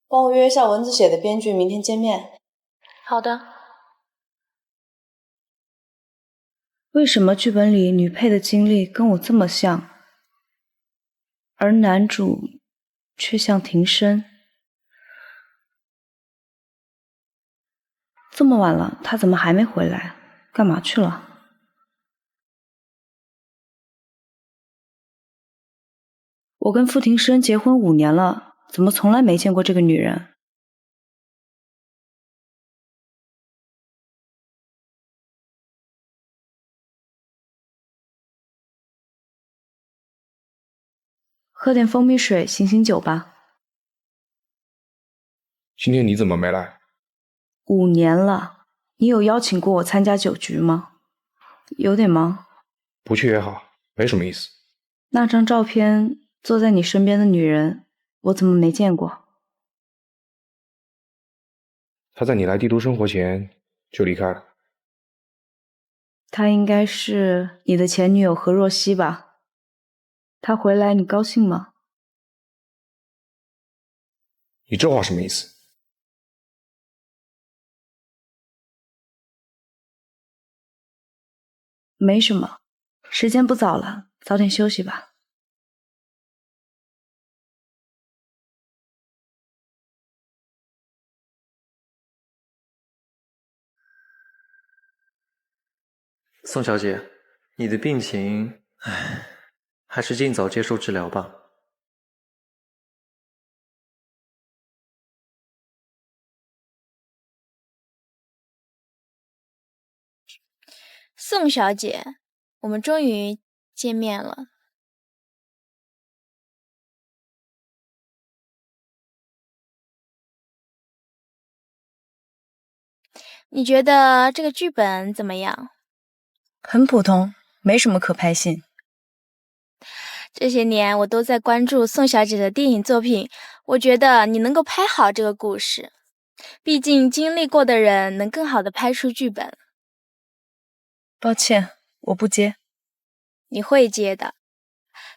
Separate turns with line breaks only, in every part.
帮我约一下文字写的编剧，明天见面。
好的。
为什么剧本里女配的经历跟我这么像，而男主却像庭生？这么晚了，他怎么还没回来？干嘛去了？我跟傅庭生结婚5年了，怎么从来没见过这个女人？喝点蜂蜜水醒醒酒吧。
今天你怎么没来
？5年了，你有邀请过我参加酒局吗？有点忙。
不去也好，没什么意思。
那张照片坐在你身边的女人，我怎么没见过？
她在你来帝都生活前就离开了。
她应该是你的前女友何若曦吧？她回来你高兴吗？
你这话什么意思？
没什么，时间不早了，早点休息吧。
宋小姐，你的病情，还是尽早接受治疗吧。
宋小姐，我们终于见面了。你觉得这个剧本怎么样？
很普通，没什么可拍性。
这些年我都在关注宋小姐的电影作品，我觉得你能够拍好这个故事。毕竟经历过的人能更好的拍出剧本。
抱歉，我不接。
你会接的。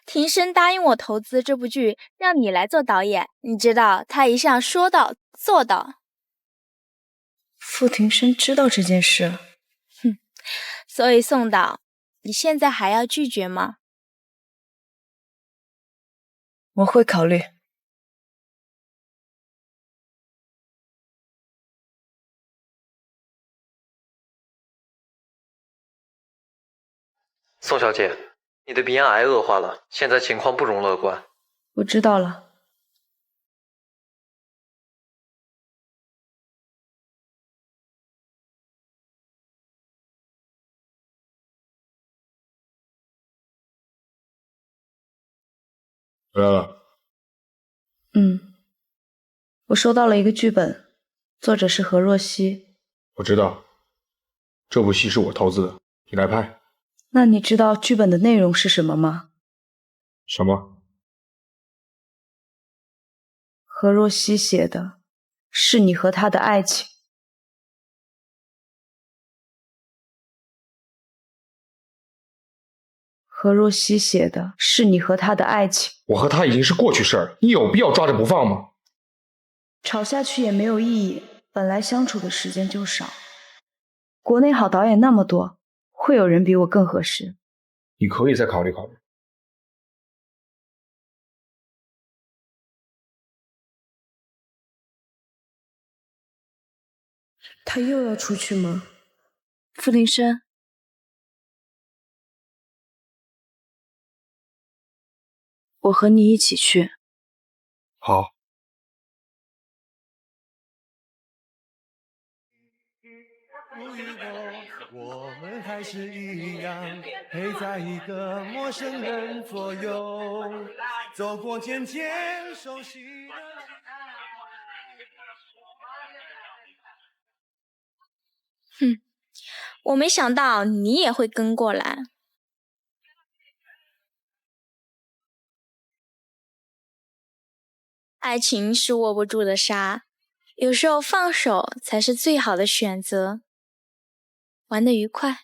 庭生答应我投资这部剧，让你来做导演。你知道，他一向说到做到。
傅庭生知道这件事。
哼，所以宋导，你现在还要拒绝吗？
我会考虑。
宋小姐，你的鼻咽癌恶化了，现在情况不容乐观。
我知道了。
回来了。
我收到了一个剧本，作者是何若曦。
我知道，这部戏是我投资的，你来拍。
那你知道剧本的内容是什么吗？
什么？
何若曦写的是你和他的爱情。何若曦写的是你和他的爱情。
我和他已经是过去式了，你有必要抓着不放吗？
吵下去也没有意义，本来相处的时间就少。国内好导演那么多，会有人比我更合适。
你可以再考虑考虑。
他又要出去吗？傅庭生，我和你一起去。
好。
我们还是一样，陪在一个陌生人左右，走过渐渐熟悉的。
哼，我没想到你也会跟过来。爱情是握不住的沙，有时候放手才是最好的选择。玩得愉快。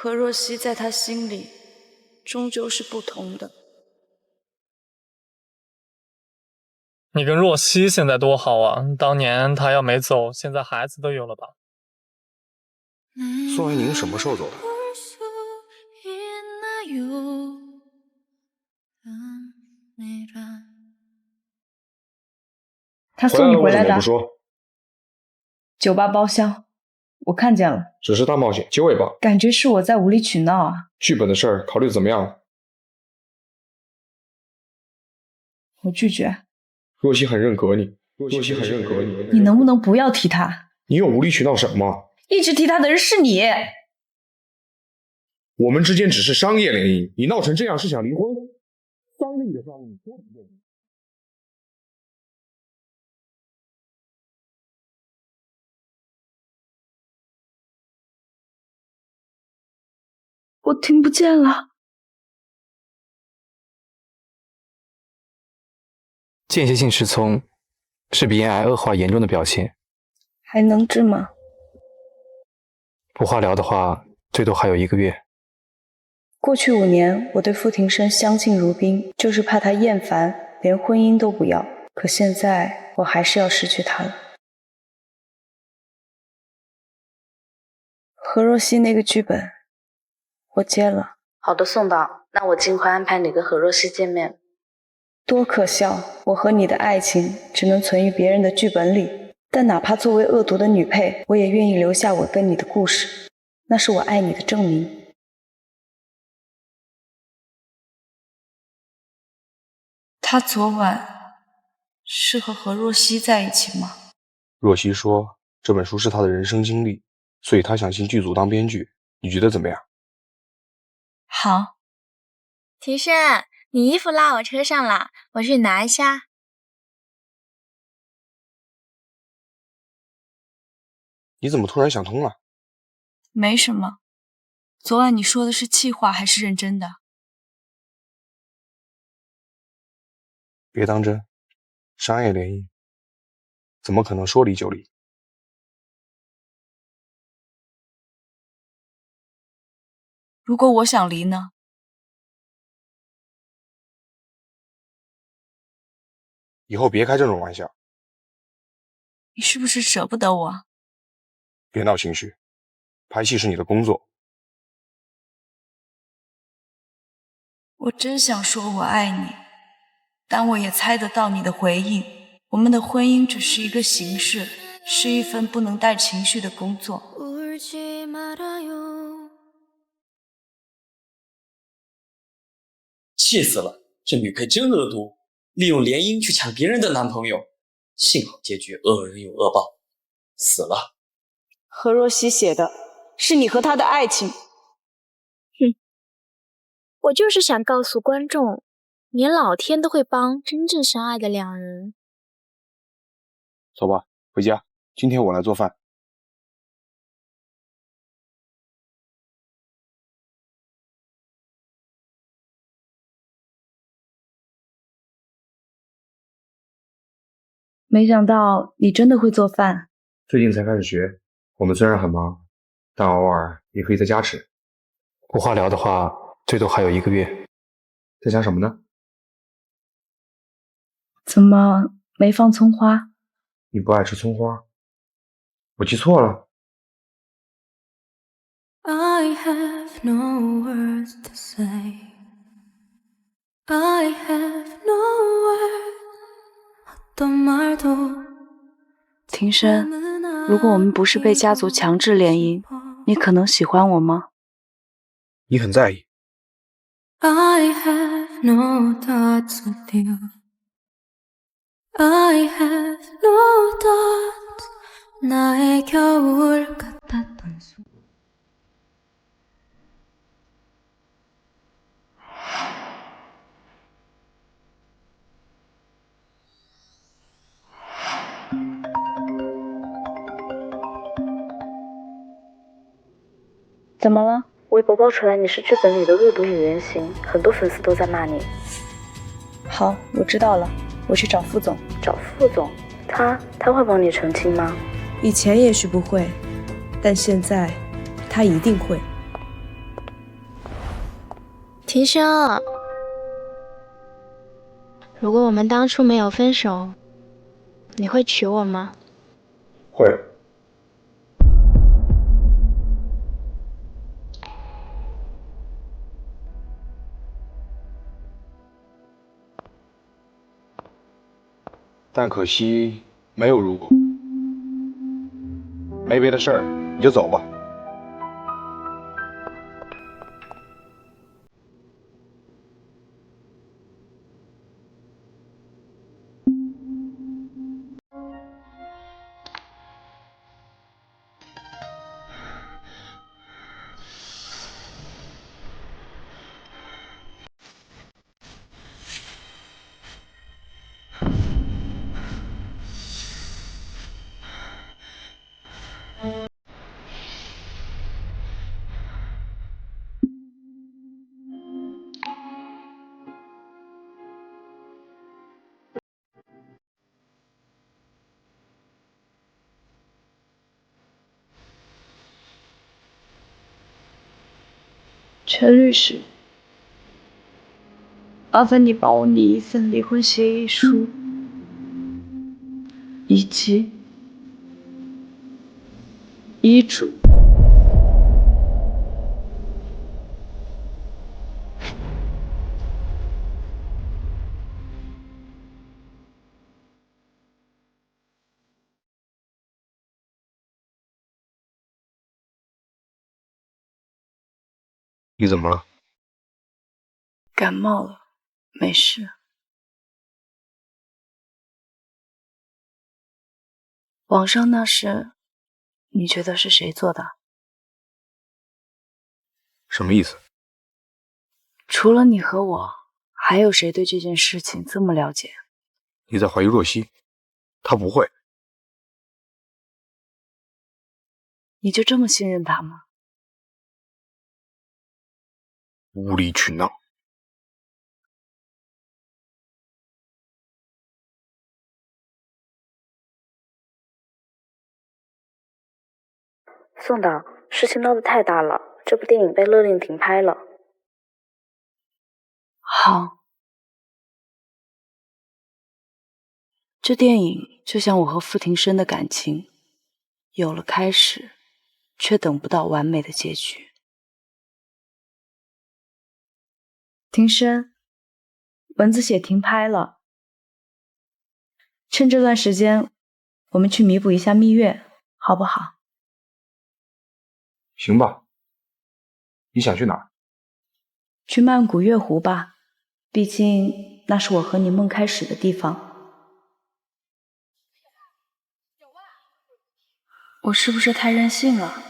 何若曦在他心里终究是不同的。
你跟若曦现在多好啊！当年她要没走，现在孩子都有了吧？
宋维宁什么时候走的？
他送你回来的。
怎么不说？
酒吧包厢，我看见了。
只是大冒险，结尾吧。
感觉是我在无理取闹啊。
剧本的事儿考虑怎么样了？
我拒绝。
若曦很认可你，若曦很认可你。
你能不能不要提他？
你有无理取闹什么？
一直提他的人是你。
我们之间只是商业联姻，你闹成这样是想离婚？商利的商利，说什么？
我听不见了。
间歇性失聪是鼻咽癌恶化严重的表现，
还能治吗？
不化疗的话，最多还有1个月。
过去5年，我对傅庭生相敬如宾，就是怕他厌烦，连婚姻都不要。可现在，我还是要失去他了。何若曦那个剧本，我接了。
好的，宋导，那我尽快安排你跟何若曦见面。
多可笑！我和你的爱情只能存于别人的剧本里，但哪怕作为恶毒的女配，我也愿意留下我跟你的故事，那是我爱你的证明。他昨晚是和何若曦在一起吗？
若曦说这本书是她的人生经历，所以她想进剧组当编剧，你觉得怎么样？
好。
庭生，你衣服落我车上了，我去拿一下。
你怎么突然想通了？
没什么。昨晚你说的是气话还是认真的？
别当真，商业联姻怎么可能说离就离？
如果我想离呢？
以后别开这种玩笑。
你是不是舍不得我？
别闹情绪，拍戏是你的工作。
我真想说我爱你，但我也猜得到你的回应。我们的婚姻只是一个形式，是一份不能带情绪的工作。
气死了，这女配真恶毒，利用联姻去抢别人的男朋友。幸好结局恶人有恶报，死了。
何若曦写的，是你和他的爱情。
我就是想告诉观众，连老天都会帮真正相爱的两人。
走吧，回家。今天我来做饭。
没想到你真的会做饭。
最近才开始学，我们虽然很忙，但偶尔也可以在家吃。
不化疗的话，最多还有1个月。
在想什么呢？
怎么没放葱花？
你不爱吃葱花？我记错了。
I have no words to say. I have no words. 어떤 말도.
庭生，如果我们不是被家族强制联姻，你可能喜欢我吗？
你很在意。
I have no thoughts with you. I have no thoughts. 나의 겨울 같았던 수.
怎么了？
微博爆出来你是剧本里的恶毒女原型，很多粉丝都在骂你。
好，我知道了，我去找副总。
找副总？他会帮你澄清吗？
以前也许不会，但现在他一定会。
庭生，如果我们当初没有分手，你会娶我吗？
会。但可惜没有如果。没别的事儿，你就走吧。
陈律师，麻烦你帮我拟一份离婚协议书，以及遗嘱。
你怎么了？
感冒了，没事。网上那事，你觉得是谁做的？
什么意思？
除了你和我，还有谁对这件事情这么了解？
你在怀疑若曦？她不会。
你就这么信任他吗？
无理取闹。
宋导，事情闹得太大了，这部电影被勒令停拍了。
好，这电影就像我和傅庭生的感情，有了开始，却等不到完美的结局。庭生，蚊子血停拍了，趁这段时间，我们去弥补一下蜜月，好不好？
行吧。你想去哪儿？
去曼谷月湖吧，毕竟那是我和你梦开始的地方。我是不是太任性了？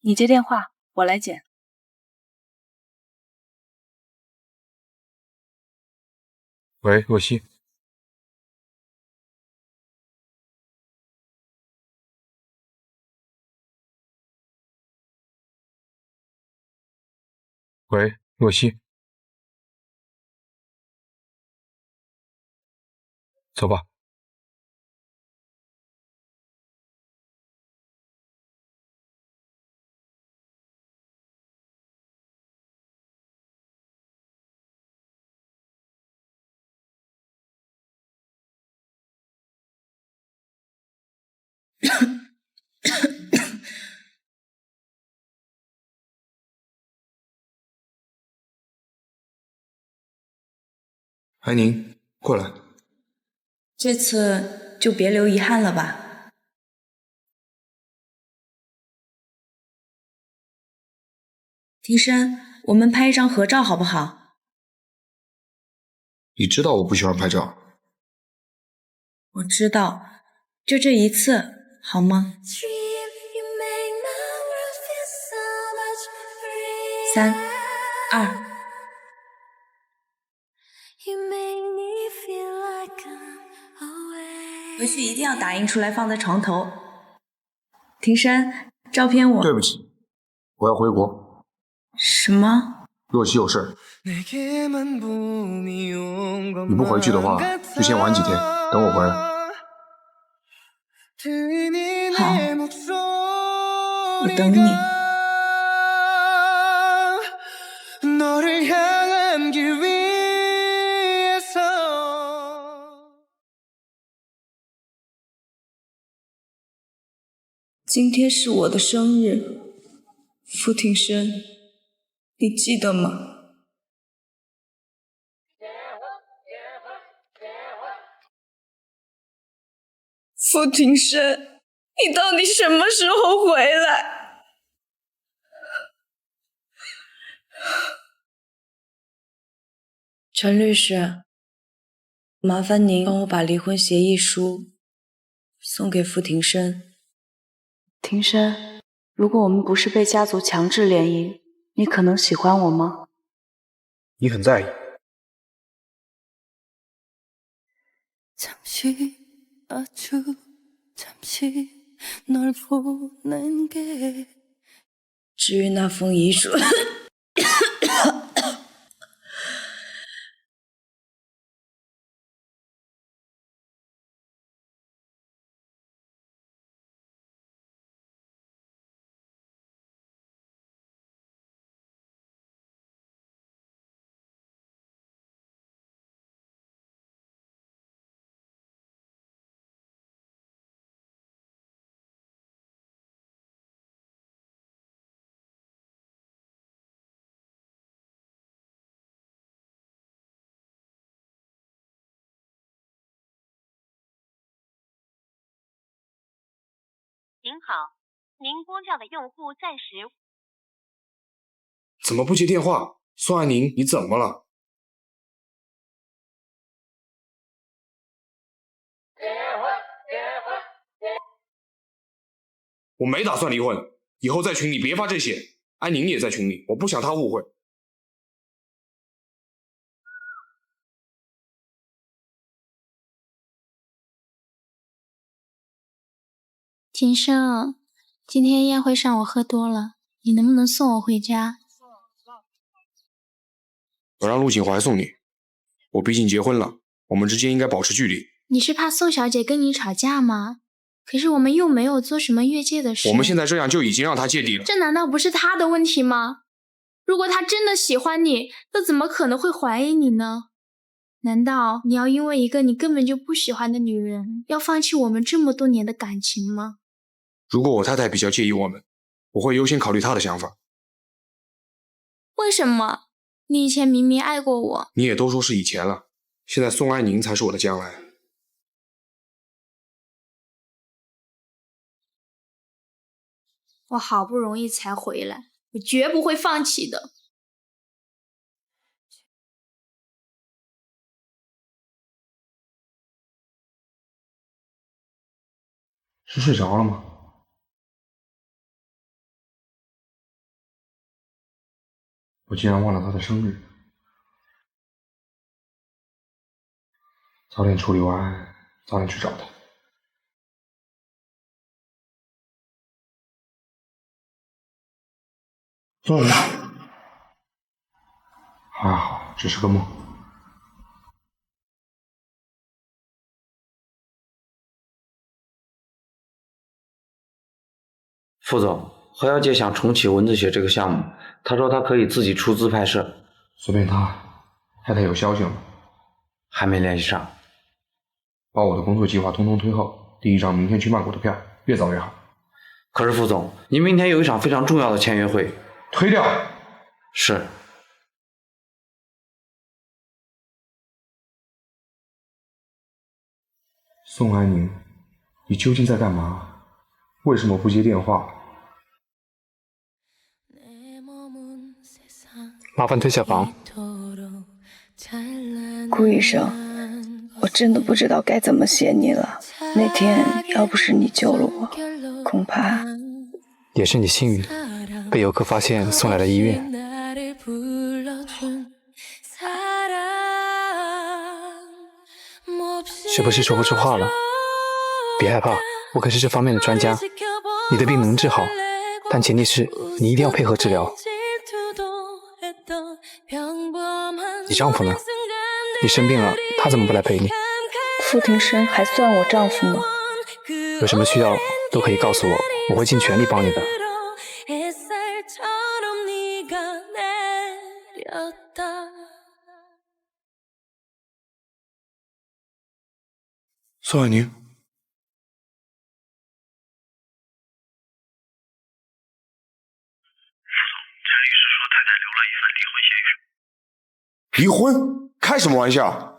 你接电话，我来捡。
喂，若曦。喂，若曦。走吧。安宁，过来。
这次就别留遗憾了吧。庭生，我们拍一张合照好不好？
你知道我不喜欢拍照。
我知道，就这一次，好吗？3、2。回去一定要打印出来放在床头。庭生，照片我……
对不起，我要回国。
什么？
若曦有事。你不回去的话，就先玩几天，等我回来。
好，我等你。今天是我的生日，傅庭生，你记得吗？傅庭生，你到底什么时候回来？陈律师，麻烦您帮我把离婚协议书送给傅庭生。
庭生，如果我们不是被家族强制联姻，你可能喜欢我吗？
你很在意。
잠시 아주 잠시 널 보낸 게
至于那封遗书，
您好，您拨叫的用户暂时……
怎么不接电话？宋安宁，你怎么了？我没打算离婚，以后在群里别发这些。安宁也在群里，我不想她误会。
庭生，今天宴会上我喝多了，你能不能送我回家？
我让陆景怀送你。我毕竟结婚了，我们之间应该保持距离。
你是怕宋小姐跟你吵架吗？可是我们又没有做什么越界的事。
我们现在这样就已经让她芥蒂了。
这难道不是她的问题吗？如果她真的喜欢你，又怎么可能会怀疑你呢？难道你要因为一个你根本就不喜欢的女人，要放弃我们这么多年的感情吗？
如果我太太比较介意我们，我会优先考虑她的想法。
为什么？你以前明明爱过我。
你也都说是以前了，现在宋安宁才是我的将来。
我好不容易才回来，我绝不会放弃的。
是睡着了吗？我竟然忘了她的生日。早点处理完，早点去找她。宋安宁，还好，只是个梦。
副总，何小姐想重启蚊子血这个项目，她说她可以自己出资拍摄。
随便她。太太有消息了吗？
还没联系上。
把我的工作计划通通推后，第一张明天去曼谷的票，越早越好。
可是副总，您明天有一场非常重要的签约会。
推掉。
是。
宋安宁，你究竟在干嘛？为什么不接电话？
麻烦推下房。
顾医生，我真的不知道该怎么谢你了。那天要不是你救了我，恐怕……
也是你幸运，被游客发现送来了医院。是不是说不出话了？别害怕，我可是这方面的专家。你的病能治好，但前提是你一定要配合治疗。你丈夫呢？你生病了，他怎么不来陪你？
傅庭生还算我丈夫吗？
有什么需要都可以告诉我，我会尽全力帮你的。
宋安宁。离婚？开什么玩笑？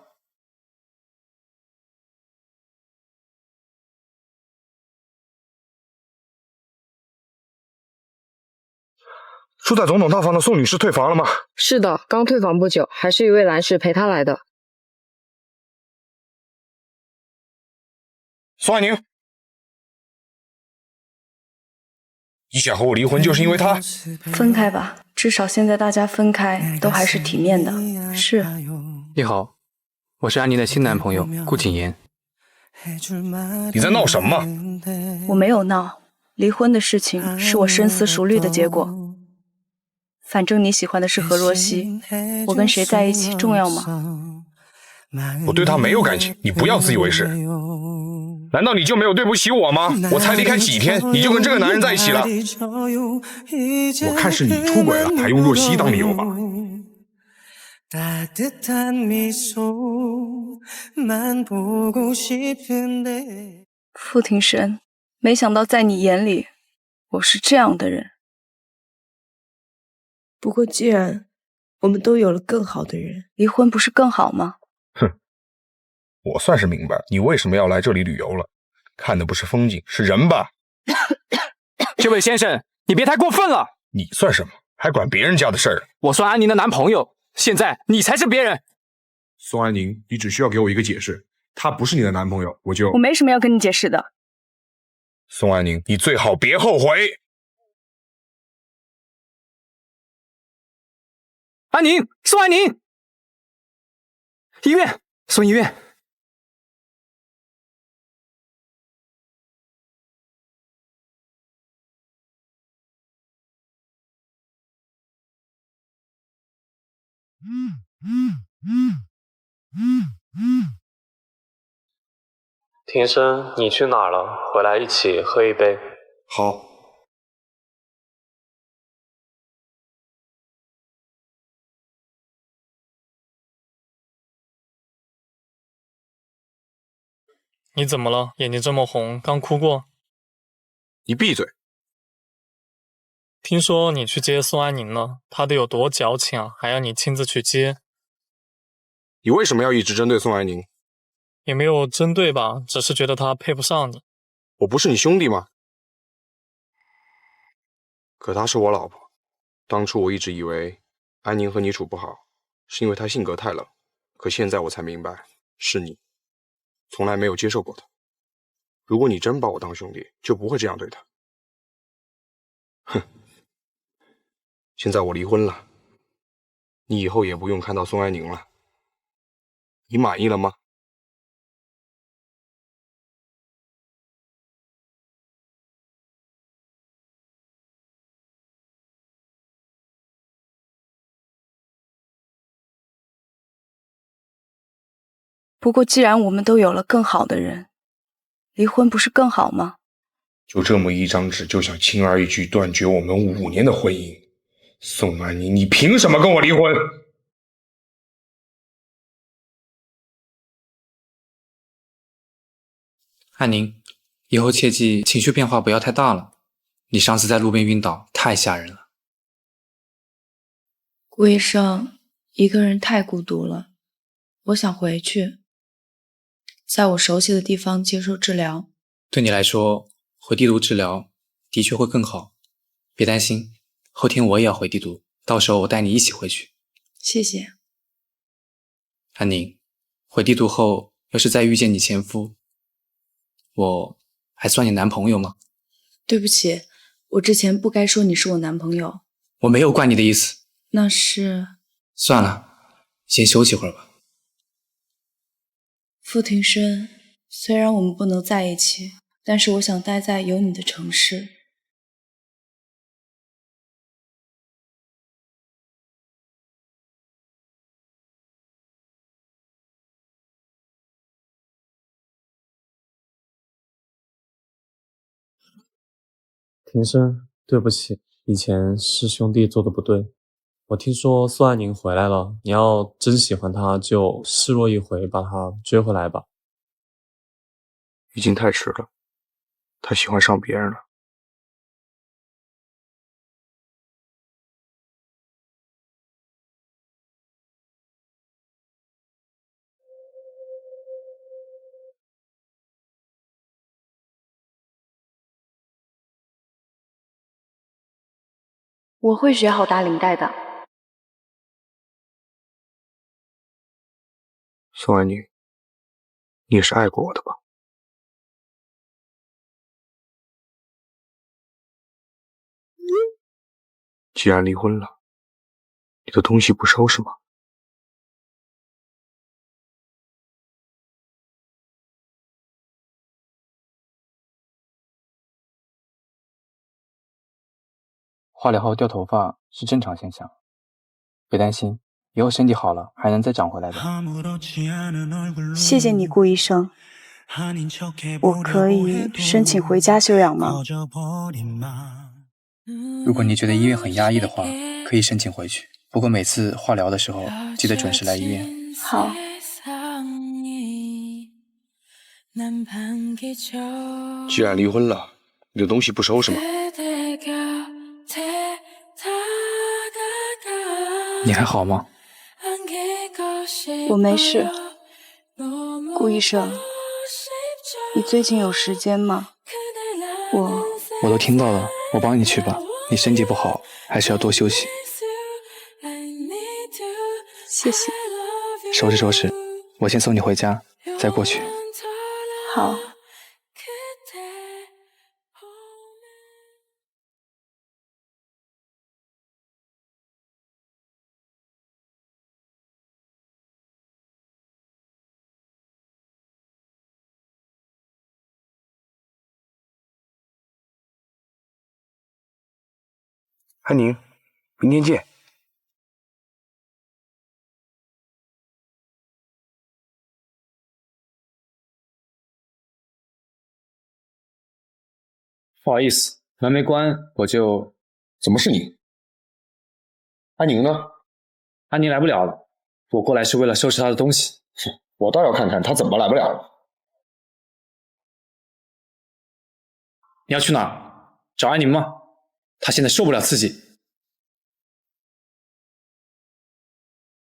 住在总统套房的宋女士退房了吗？
是的，刚退房不久，还是一位男士陪她来的。
宋安宁，你想和我离婚就是因为他？
分开吧，至少现在大家分开都还是体面的。是。
你好，我是安宁的新男朋友顾谨言。
你在闹什么？
我没有闹，离婚的事情是我深思熟虑的结果。反正你喜欢的是何若曦，我跟谁在一起重要吗？
我对他没有感情，你不要自以为是。难道你就没有对不起我吗？我才离开几天，你就跟这个男人在一起了？我看是你出轨了，还用若曦当理由吧。
傅庭深，没想到在你眼里，我是这样的人。
不过既然我们都有了更好的人，
离婚不是更好吗？
哼，我算是明白你为什么要来这里旅游了，看的不是风景，是人吧？
这位先生，你别太过分了！
你算什么？还管别人家的事儿？
我算安宁的男朋友，现在你才是别人。
宋安宁，你只需要给我一个解释，他不是你的男朋友，
我没什么要跟你解释的。
宋安宁，你最好别后悔。
安宁，宋安宁，医院，送医院。
庭深，你去哪儿了？回来一起喝一杯。
好。
你怎么了？眼睛这么红，刚哭过？
你闭嘴！
听说你去接宋安宁了，她得有多矫情啊，还要你亲自去接。
你为什么要一直针对宋安宁？
也没有针对吧，只是觉得她配不上你。
我不是你兄弟吗？可她是我老婆。当初我一直以为安宁和你处不好，是因为她性格太冷。可现在我才明白，是你。从来没有接受过他。如果你真把我当兄弟，就不会这样对他。哼！现在我离婚了，你以后也不用看到宋安宁了。你满意了吗？
不过既然我们都有了更好的人，离婚不是更好吗？
就这么一张纸就想轻而易举断绝我们5年的婚姻，宋安宁，你凭什么跟我离婚？
安宁，以后切记情绪变化不要太大了。你上次在路边晕倒，太吓人了。
顾医生，一个人太孤独了，我想回去，在我熟悉的地方接受治疗。
对你来说，回帝都治疗的确会更好。别担心，后天我也要回帝都，到时候我带你一起回去。
谢谢。
安宁，回帝都后，要是再遇见你前夫，我还算你男朋友吗？
对不起，我之前不该说你是我男朋友。
我没有怪你的意思。
那是……
算了，先休息会儿吧。
傅庭深，虽然我们不能在一起，但是我想待在有你的城市。
庭深，对不起，以前是兄弟做的不对。我听说宋安宁回来了，你要真喜欢她，就示弱一回，把她追回来吧。
已经太迟了，他喜欢上别人了。
我会学好打领带的。
宋安宁，你也是爱过我的吧？既然离婚了，你的东西不收拾吗？
化疗后掉头发是正常现象，别担心，以后身体好了还能再长回来的。
谢谢你，顾医生。我可以申请回家休养吗？
如果你觉得医院很压抑的话，可以申请回去。不过每次化疗的时候，记得准时来医院。
好。
既然离婚了，你的东西不收拾吗？
你还好吗？
我没事。顾医生，你最近有时间吗？
我都听到了，我帮你去吧。你身体不好，还是要多休息。
谢谢。
收拾收拾，我先送你回家，再过去。
好。
安宁，明天见。
不好意思，门没关，我就……怎么是你？安宁呢？安宁来不了了，我过来是为了收拾她的东西。哼，我倒要看看她怎么来不了了。你要去哪儿？找安宁吗？她现在受不了刺激。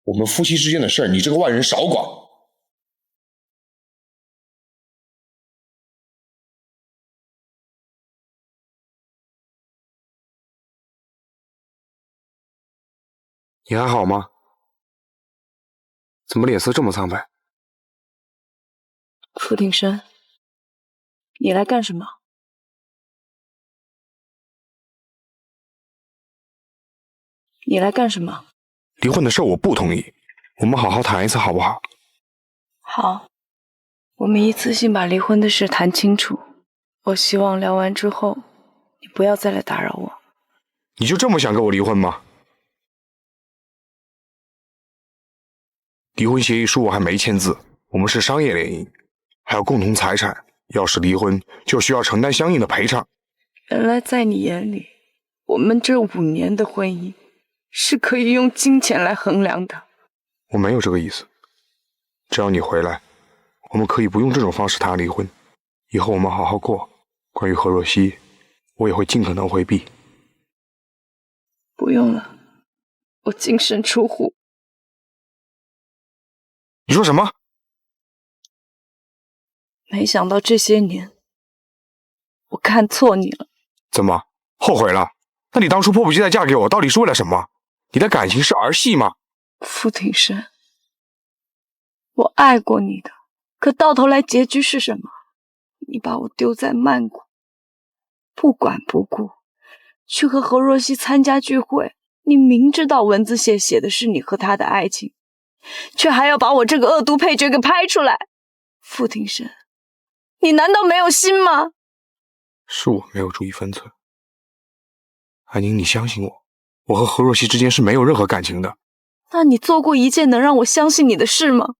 我们夫妻之间的事儿，你这个外人少管。
你还好吗？怎么脸色这么苍白？
傅庭生，你来干什么？你来干什么？
离婚的事我不同意，我们好好谈一次好不好？
好，我们一次性把离婚的事谈清楚。我希望聊完之后，你不要再来打扰我。
你就这么想跟我离婚吗？离婚协议书我还没签字，我们是商业联姻，还有共同财产。要是离婚，就需要承担相应的赔偿。
原来在你眼里，我们这5年的婚姻是可以用金钱来衡量的。
我没有这个意思。只要你回来，我们可以不用这种方式谈离婚。以后我们好好过。关于何若曦，我也会尽可能回避。
不用了，我净身出户。
你说什么？
没想到这些年，我看错你了。
怎么，后悔了？那你当初迫不及待嫁给我，到底是为了什么？你的感情是儿戏吗？
傅庭生，我爱过你的，可到头来结局是什么？你把我丢在曼谷，不管不顾，去和何若曦参加聚会。你明知道文字写的是你和他的爱情，却还要把我这个恶毒配角给拍出来。傅庭生，你难道没有心吗？
是我没有注意分寸。安宁，你相信我，我和何若曦之间是没有任何感情的。
那你做过一件能让我相信你的事吗？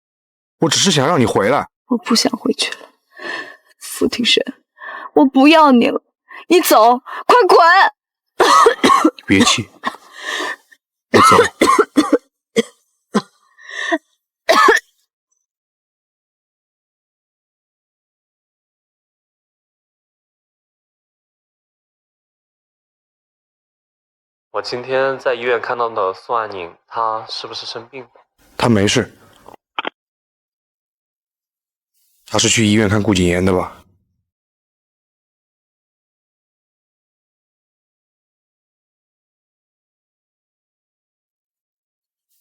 我只是想让你回来。
我不想回去了，傅庭生，我不要你了，你走，快滚！
你别气，我走。
我今天在医院看到的宋安宁，她是不是生病了？
她没事。她是去医院看顾景言的吧？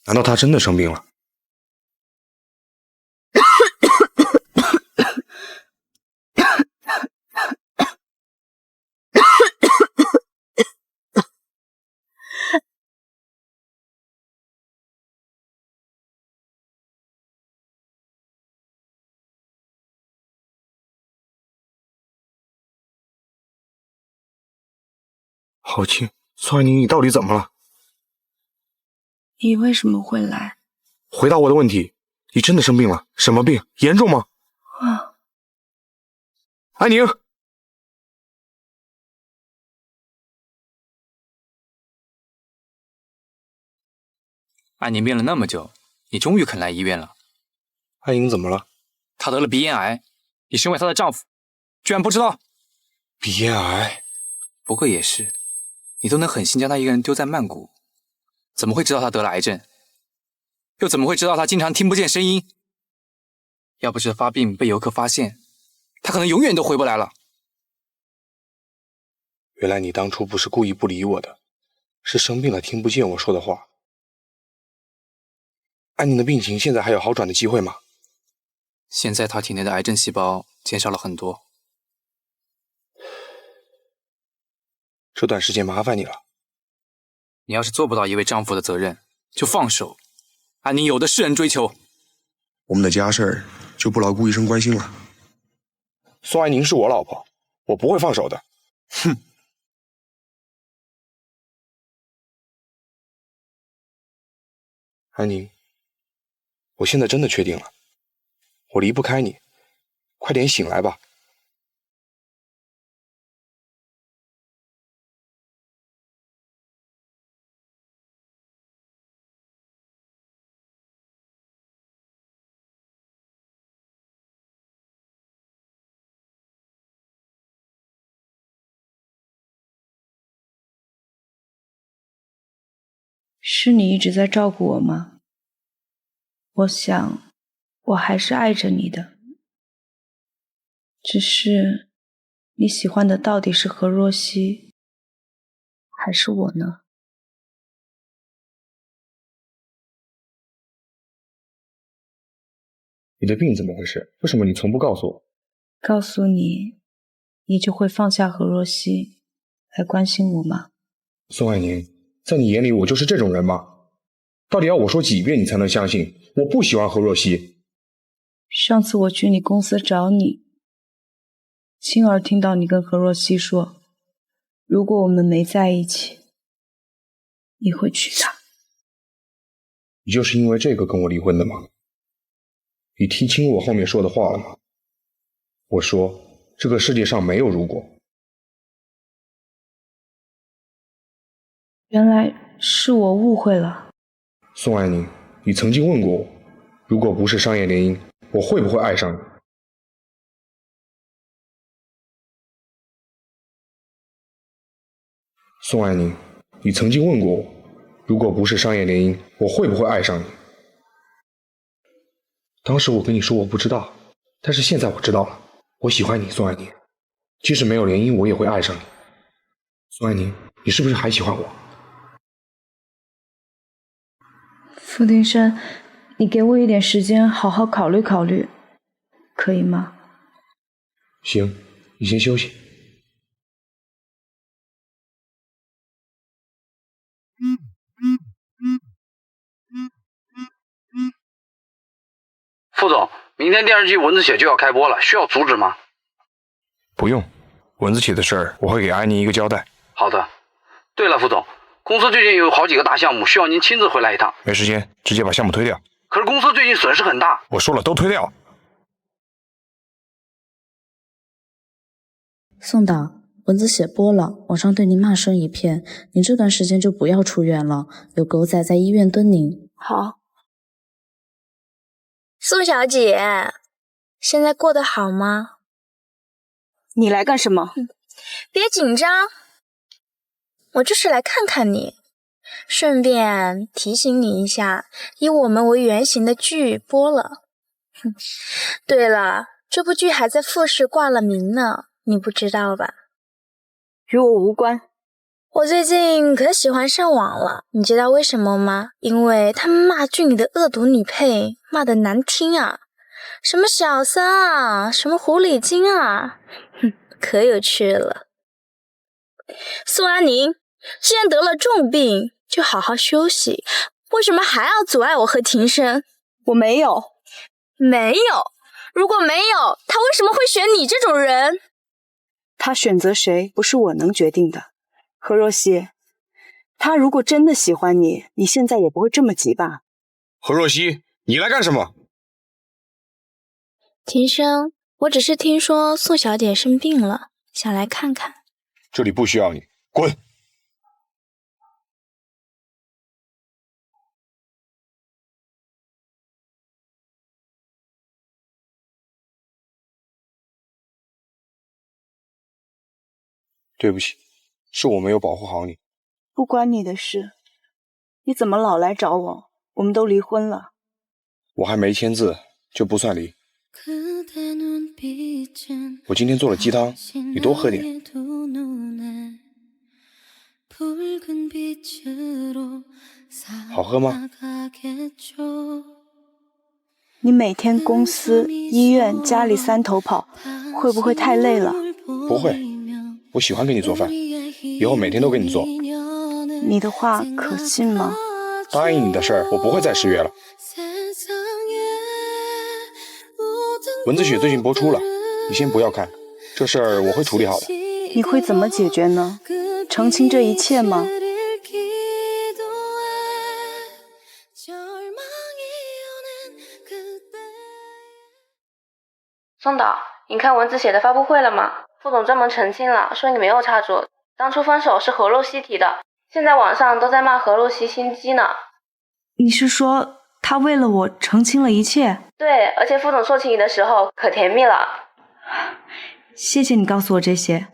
难道他真的生病了？郝青，宋爱宁，你到底怎么了？
你为什么会来？
回答我的问题，你真的生病了？什么病？严重吗？
啊，
安宁，
安宁病了那么久，你终于肯来医院了。
安宁怎么了？
她得了鼻咽癌，你身为她的丈夫，居然不知道？
鼻咽癌？
不过也是，你都能狠心将她一个人丢在曼谷，怎么会知道她得了癌症？又怎么会知道她经常听不见声音？要不是发病被游客发现，她可能永远都回不来了。
原来你当初不是故意不理我的，是生病了听不见我说的话。安宁的病情现在还有好转的机会吗？
现在她体内的癌症细胞减少了很多。
这段时间麻烦你了。
你要是做不到一位丈夫的责任，就放手。安宁有的是人追求。
我们的家事儿就不劳顾医生关心了。宋爱宁是我老婆，我不会放手的。哼。安宁，我现在真的确定了，我离不开你，快点醒来吧。
是你一直在照顾我吗？我想，我还是爱着你的。只是，你喜欢的到底是何若曦，还是我呢？
你的病怎么回事？为什么你从不告诉我？
告诉你，你就会放下何若曦，来关心我吗？
宋爱宁，在你眼里我就是这种人吗？到底要我说几遍你才能相信我不喜欢何若曦？
上次我去你公司找你，亲耳听到你跟何若曦说，如果我们没在一起，你会娶她。
你就是因为这个跟我离婚的吗？你听清我后面说的话了吗？我说这个世界上没有如果。
原来是我误会了。
宋爱宁，你曾经问过我，如果不是商业联姻，我会不会爱上你？宋爱宁，你曾经问过我，如果不是商业联姻，我会不会爱上你？当时我跟你说我不知道，但是现在我知道了，我喜欢你，宋爱宁。即使没有联姻，我也会爱上你。宋爱宁，你是不是还喜欢我？
傅丁山，你给我一点时间，好好考虑考虑，可以吗？
行，你先休息。
副总，明天电视剧《蚊子血》就要开播了，需要阻止吗？
不用，蚊子血的事儿我会给安妮一个交代。
好的。对了，副总，公司最近有好几个大项目，需要您亲自回来一趟。
没时间，直接把项目推掉。
可是公司最近损失很大。
我说了，都推掉。
宋导，蚊子血播了，网上对您骂声一片，您这段时间就不要出院了，有狗仔在医院蹲您。
好。
宋小姐，现在过得好吗？
你来干什么？
别紧张，我就是来看看你，顺便提醒你一下，以我们为原型的剧播了。对了，这部剧还在复试挂了名呢，你不知道吧？
与我无关。
我最近可喜欢上网了，你知道为什么吗？因为他们骂剧里的恶毒女配，骂得难听啊，什么小三啊，什么狐狸精啊，哼，可有趣了。宋安宁，既然得了重病，就好好休息，为什么还要阻碍我和庭生？
我没有。
没有？如果没有，他为什么会选你这种人？
他选择谁不是我能决定的。何若曦，他如果真的喜欢你，你现在也不会这么急吧？
何若曦，你来干什么？
庭生，我只是听说宋小姐生病了，想来看看。
这里不需要你，滚！对不起，是我没有保护好你。
不关你的事，你怎么老来找我？我们都离婚了。
我还没签字，就不算离。我今天做了鸡汤，你多喝点。好喝吗？
你每天公司、医院、家里三头跑，会不会太累了？
不会，我喜欢给你做饭，以后每天都给你做。
你的话可信吗？
答应你的事儿，我不会再失约了。蚊子血最近播出了，你先不要看，这事儿我会处理好的。
你会怎么解决呢？澄清这一切吗？
宋导，你看蚊子写的发布会了吗？副总专门澄清了，说你没有插足，当初分手是何若曦提的，现在网上都在骂何若曦心机呢。
你是说他为了我澄清了一切？
对，而且副总说起你的时候可甜蜜了。
谢谢你告诉我这些。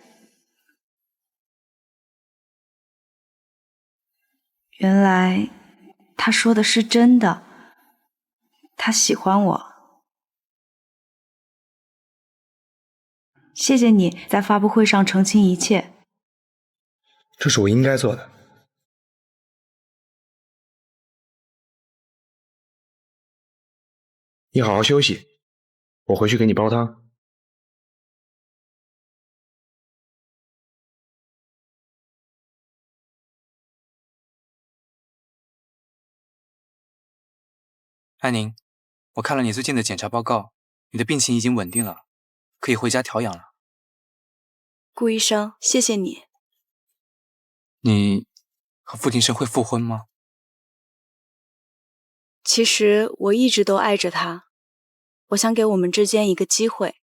原来他说的是真的，他喜欢我。谢谢你在发布会上澄清一切。
这是我应该做的。你好好休息，我回去给你煲汤。
安宁，我看了你最近的检查报告，你的病情已经稳定了，可以回家调养了。
顾医生，谢谢你。
你和傅庭生会复婚吗？
其实我一直都爱着他，我想给我们之间一个机会。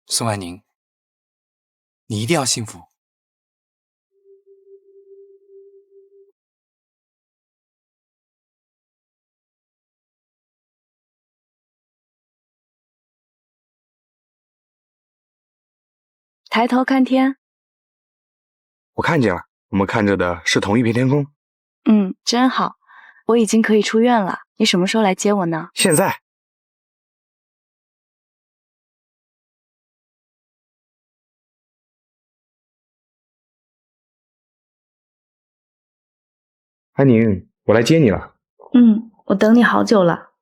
宋安宁，你一定要幸福。
抬头看天。
我看见了，我们看着的是同一片天空。
真好。我已经可以出院了，你什么时候来接我呢？
现在。安宁，我来接你了。
我等你好久了。